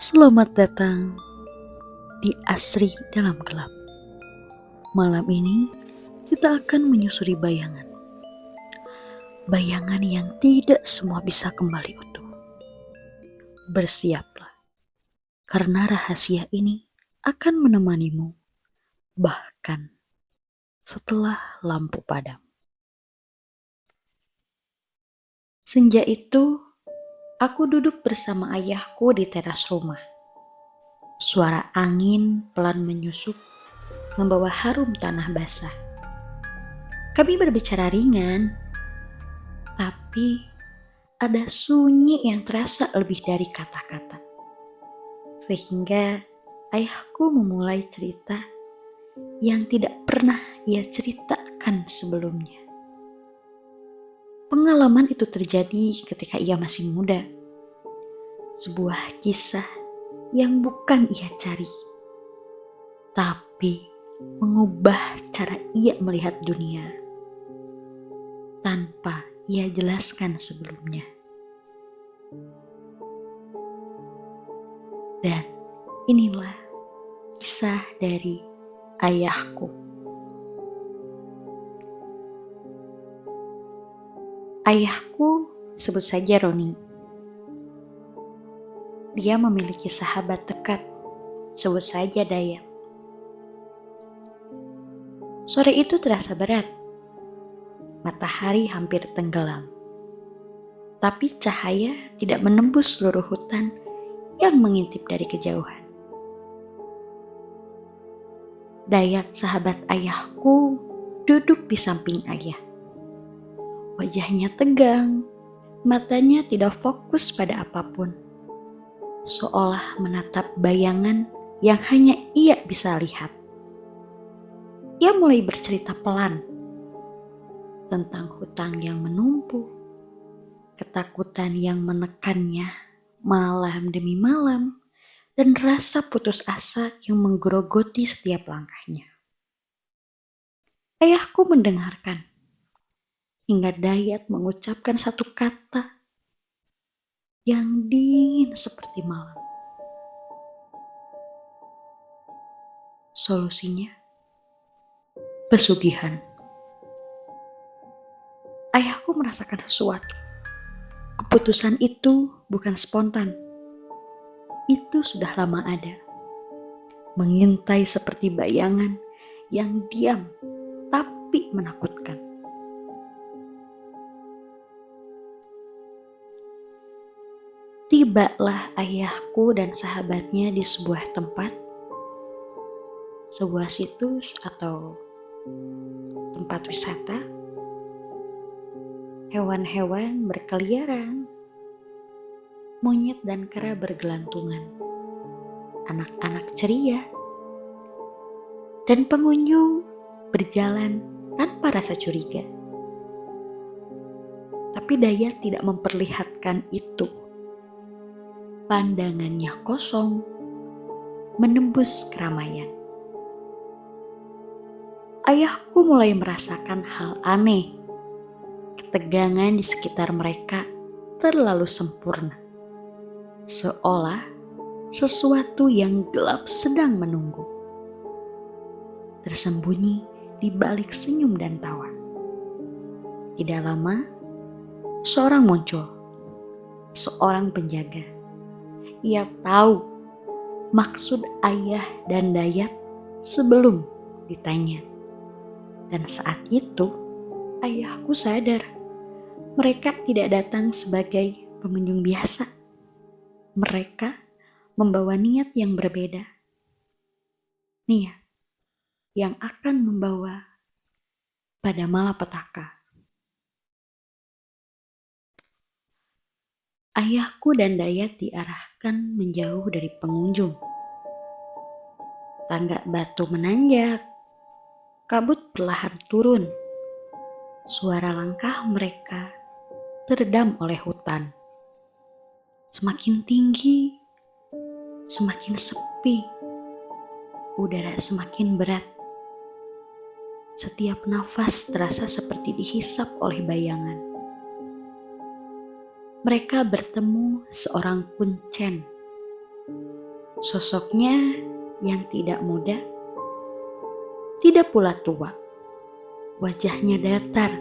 Selamat datang di Asri Dalam Gelap. Malam ini kita akan menyusuri bayangan. Bayangan yang tidak semua bisa kembali utuh. Bersiaplah, karena rahasia ini akan menemanimu bahkan setelah lampu padam. Senja itu, aku duduk bersama ayahku di teras rumah. Suara angin pelan menyusup, membawa harum tanah basah. Kami berbicara ringan, tapi ada sunyi yang terasa lebih dari kata-kata. Sehingga ayahku memulai cerita yang tidak pernah ia ceritakan sebelumnya. Pengalaman itu terjadi ketika ia masih muda. Sebuah kisah yang bukan ia cari, tapi mengubah cara ia melihat dunia tanpa ia jelaskan sebelumnya. Dan inilah kisah dari ayahku. Ayahku sebut saja Roni. Dia memiliki sahabat dekat, sebut saja Dayat. Sore itu terasa berat. Matahari hampir tenggelam. Tapi cahaya tidak menembus seluruh hutan yang mengintip dari kejauhan. Dayat, sahabat ayahku, duduk di samping ayah. Wajahnya tegang, matanya tidak fokus pada apapun. Seolah menatap bayangan yang hanya ia bisa lihat. Ia mulai bercerita pelan tentang hutang yang menumpuk, ketakutan yang menekannya malam demi malam, dan rasa putus asa yang menggerogoti setiap langkahnya. Ayahku mendengarkan, hingga Dayat mengucapkan satu kata yang dingin seperti malam. Solusinya, pesugihan. Ayahku merasakan sesuatu. Keputusan itu bukan spontan. Itu sudah lama ada. Mengintai seperti bayangan yang diam tapi menakutkan. Tibalah ayahku dan sahabatnya di sebuah tempat, sebuah situs atau tempat wisata. Hewan-hewan berkeliaran, monyet dan kera bergelantungan, anak-anak ceria, dan pengunjung berjalan tanpa rasa curiga. Tapi Dayat tidak memperlihatkan itu. Pandangannya kosong, menembus keramaian. Ayahku mulai merasakan hal aneh. Ketegangan di sekitar mereka terlalu sempurna. Seolah sesuatu yang gelap sedang menunggu. Tersembunyi di balik senyum dan tawa. Tidak lama, seorang muncul. Seorang penjaga. Ia tahu maksud ayah dan Dayat sebelum ditanya. Dan saat itu, ayahku sadar mereka tidak datang sebagai pengunjung biasa. Mereka membawa niat yang berbeda. Niat yang akan membawa pada malapetaka. Ayahku dan Dayat diarahkan menjauh dari pengunjung. Tangga batu menanjak, kabut perlahan turun. Suara langkah mereka teredam oleh hutan. Semakin tinggi, semakin sepi. Udara semakin berat. Setiap nafas terasa seperti dihisap oleh bayangan. Mereka bertemu seorang kuncen Sosoknya yang tidak muda, tidak pula tua. Wajahnya datar,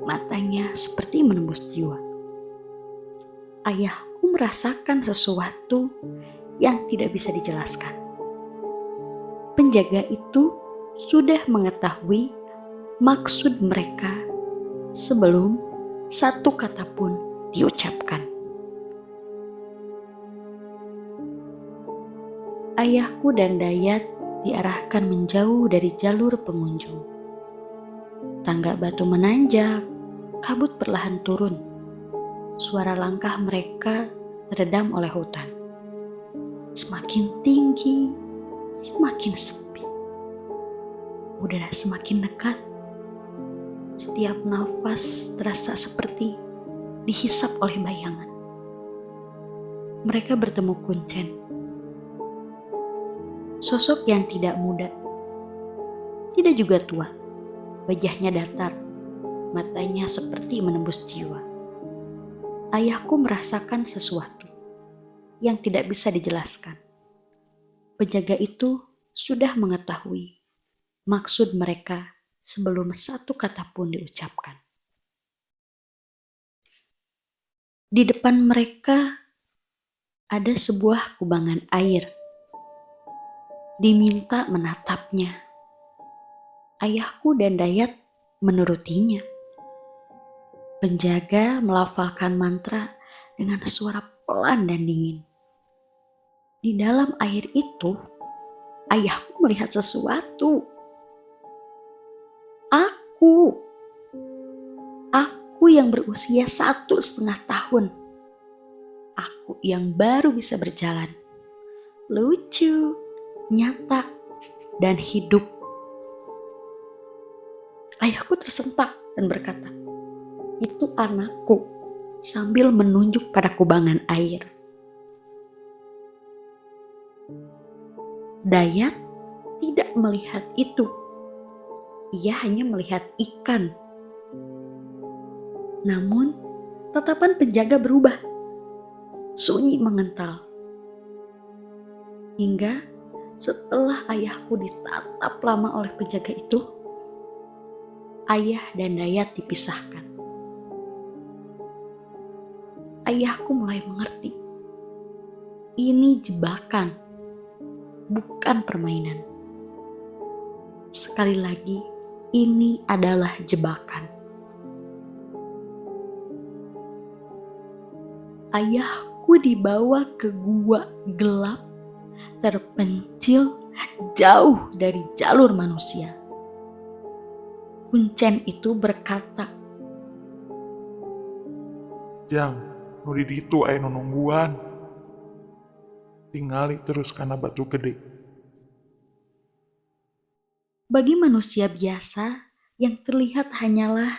matanya seperti menembus jiwa. Ayahku merasakan sesuatu yang tidak bisa dijelaskan. Penjaga itu sudah mengetahui maksud mereka sebelum satu kata pun diucapkan. Ayahku dan Dayat diarahkan menjauh dari jalur pengunjung. Tangga batu menanjak, kabut perlahan turun. Suara langkah mereka teredam oleh hutan. Semakin tinggi, semakin sepi. Udara semakin dekat. Setiap nafas terasa seperti dihisap oleh bayangan. Mereka bertemu Kuncen. Sosok yang tidak muda, tidak juga tua. Wajahnya datar, matanya seperti menembus jiwa. Ayahku merasakan sesuatu yang tidak bisa dijelaskan. Penjaga itu sudah mengetahui maksud mereka sebelum satu kata pun diucapkan. Di depan mereka ada sebuah kubangan air. Diminta menatapnya. Ayahku dan Dayat menurutinya. Penjaga melafalkan mantra dengan suara pelan dan dingin. Di dalam air itu, ayahku melihat sesuatu. Aku yang berusia 1,5 tahun. Aku yang baru bisa berjalan. Lucu, nyata, dan hidup. Ayahku tersentak dan berkata, "Itu anakku," sambil menunjuk pada kubangan air. Dayat tidak melihat itu. Ia hanya melihat ikan. Namun, tatapan penjaga berubah. Sunyi mengental. Hingga setelah ayahku ditatap lama oleh penjaga itu, ayah dan Dayat dipisahkan. Ayahku mulai mengerti. Ini jebakan, bukan permainan. Sekali lagi, ini adalah jebakan. Ayahku dibawa ke gua gelap, terpencil jauh dari jalur manusia. Kuncen itu berkata, "Jang, nu di ditu aya nungguan. Tingali terus kana batu gede." bagi manusia biasa yang terlihat hanyalah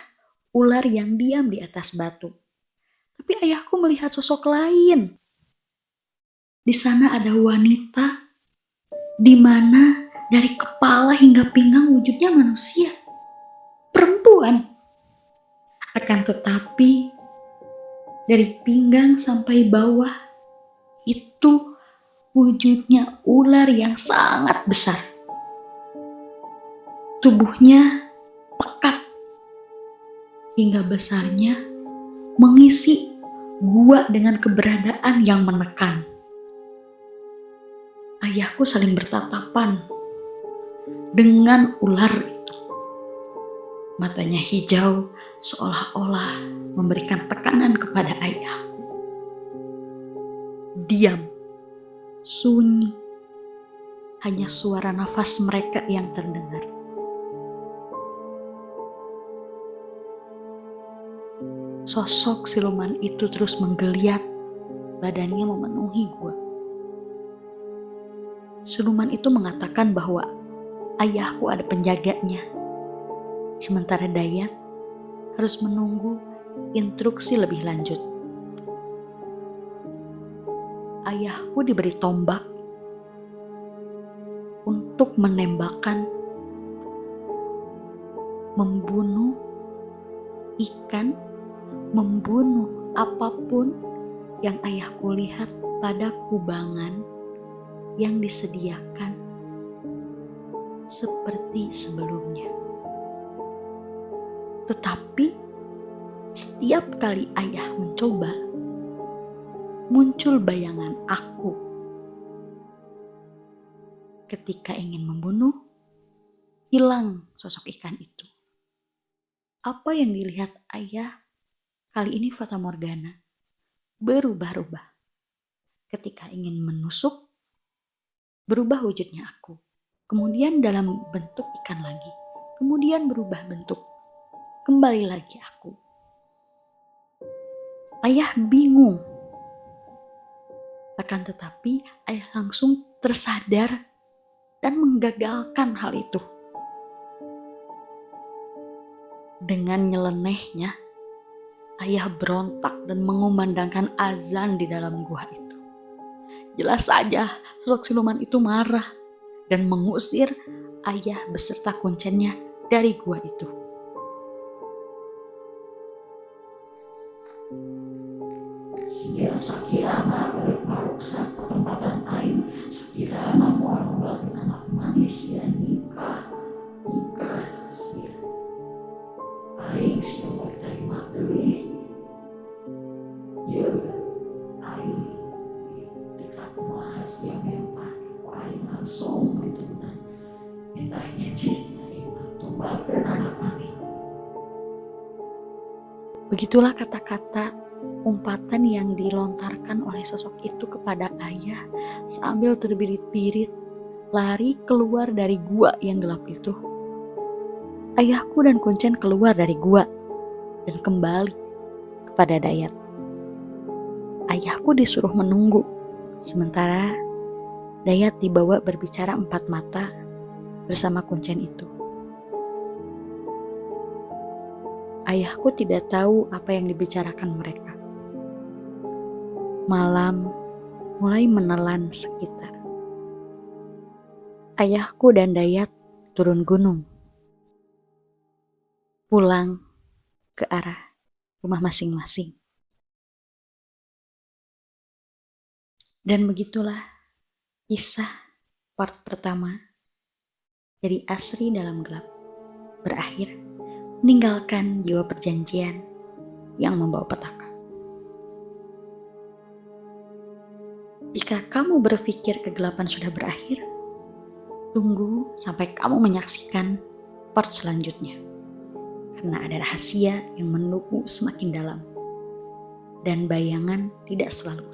ular yang diam di atas batu. Tapi ayahku melihat sosok lain. Di sana ada wanita, di mana dari kepala hingga pinggang wujudnya manusia. Perempuan. Akan tetapi, dari pinggang sampai bawah, itu wujudnya ular yang sangat besar. Tubuhnya pekat, hingga besarnya mengisi gua dengan keberadaan yang menekan. Ayahku saling bertatapan dengan ular itu. Matanya hijau seolah-olah memberikan tekanan kepada ayahku. Diam, sunyi, hanya suara nafas mereka yang terdengar. Sosok siluman itu terus menggeliat, badannya memenuhi gua. Siluman itu mengatakan bahwa ayahku ada penjaganya, sementara Dayat harus menunggu instruksi lebih lanjut. Ayahku diberi tombak untuk menembakkan, membunuh ikan, membunuh apapun yang ayahku lihat pada kubangan yang disediakan seperti sebelumnya. Tetapi setiap kali ayah mencoba, muncul bayangan aku. Ketika ingin membunuh, hilang sosok ikan itu. Apa yang dilihat ayah kali ini fata morgana, berubah-ubah. Ketika ingin menusuk, berubah wujudnya aku. Kemudian dalam bentuk ikan lagi. Kemudian berubah bentuk. Kembali lagi aku. Ayah bingung. Akan tetapi ayah langsung tersadar dan menggagalkan hal itu. Dengan nyelenehnya, ayah berontak dan mengumandangkan azan di dalam gua itu. Jelas saja sosok siluman itu marah dan mengusir ayah beserta kuncennya dari gua itu. Sekiranya berparuksan perempatan air, sekiranya mual membangun anak manusia nikah sir. Aing siapa terima deui. Ya, aing dekat mahas yang memang aing langsung bertunan. Mintanya cinta aing tumbalkeun anak mami. Begitulah kata-kata umpatan yang dilontarkan oleh sosok itu kepada ayah sambil terbirit-birit lari keluar dari gua yang gelap itu. Ayahku dan kuncen keluar dari gua dan kembali kepada Dayat. Ayahku disuruh menunggu, sementara Dayat dibawa berbicara empat mata bersama kuncen itu. Ayahku tidak tahu apa yang dibicarakan mereka. Malam mulai menelan sekitar. Ayahku dan Dayat turun gunung, pulang ke arah rumah masing-masing. Dan begitulah kisah part pertama dari Asri dalam Gelap berakhir meninggalkan jiwa perjanjian yang membawa petaka. Jika kamu berpikir kegelapan sudah berakhir, tunggu sampai kamu menyaksikan part selanjutnya. Karena ada rahasia yang menunggu semakin dalam. Dan bayangan tidak selalu